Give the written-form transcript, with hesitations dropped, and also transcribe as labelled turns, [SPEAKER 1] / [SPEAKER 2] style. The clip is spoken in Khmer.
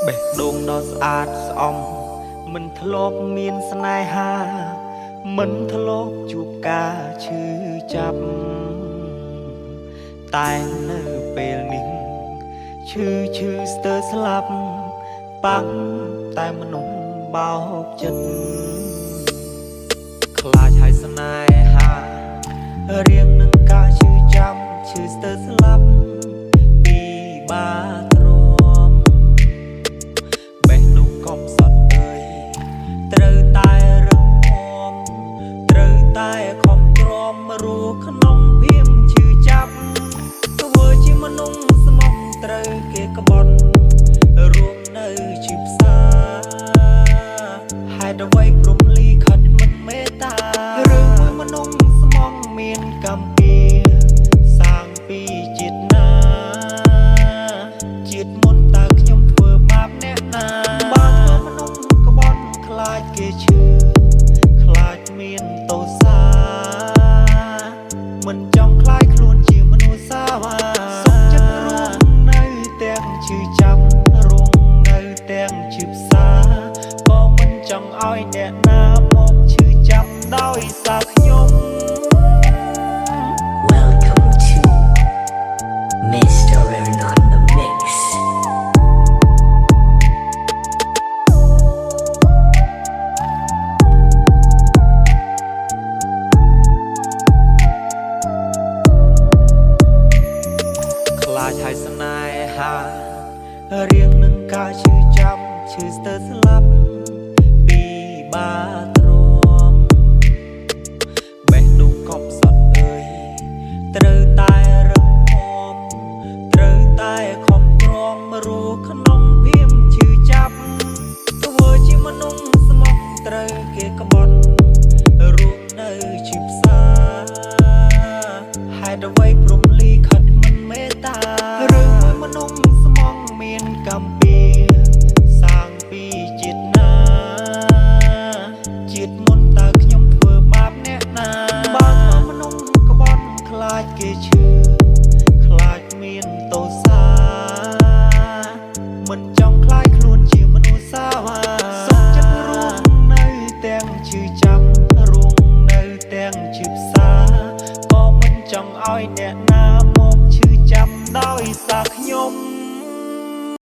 [SPEAKER 1] បេះដូងដ៏ស្អាតស្អំមិនធ្លាប់មានស្នេហាមិនធ្លាប់ជួបការឈឺចាប់តែនៅពេលនេះឈឺស្ទើរស្លាប់បាំងតែមនុស្សបោកចិត្តខ្លាចហើយស្នេហារៀងនឹងការឈឺចាំឈឺស្ទើរស្លាប់ពីបាទ្រាំបេះដូងកំសត់អើយត្រូវតែរឹងមាំត្រូវតែខំទ្រាំរស់ក្នុងភៀមឈឺចាប់ធ្វើជាមនុស្សស្មោះត្រូវគេក្បត់រួមនៅជាផ្សារហេតុអ្វីព្រំលីខិតមិនមេត្តារឿងមួយមនុស្សស្មោះមានកម្មពីសាងពីជាតិណាជាតិមុនតើខ្ញុំធ្វើបាបអ្នកណាបើធ្វើមនុស្សក្បត់ខ្លាចគេឈឺខ្លាចមានទោសាមិនចង់ខ្លាចខ្លួនជាមនុស្សសាវាសុខចិត្តរួមនៅទាំងឈឺចាប់រងនៅទាំងឈឺផ្សាក៏មិនចង់ឲ្យអ្នកណាមកឈឺចាប់ដោយសារខ្ញុំ
[SPEAKER 2] Welcome to Mr. Aaron on the mix.
[SPEAKER 1] ខ្លាចហើយស្នេហារៀងនឹងការឈឺចាំឈឺស្ទើរស្លាប់ពីបាទ្រាំបេះដូងកំសត់អើយត្រូវតែរឹងមាំត្រូវតែខំទ្រាំរស់ក្នុងភៀមឈឺចាប់ធ្វើជាមនុស្សស្មោះត្រូវគេក្បត់រួមនៅជាផ្សារហេតុអ្វីព្រំលីខិតមិនមេត្តារឿងមួយមនុស្សស្មោះមានកម្ម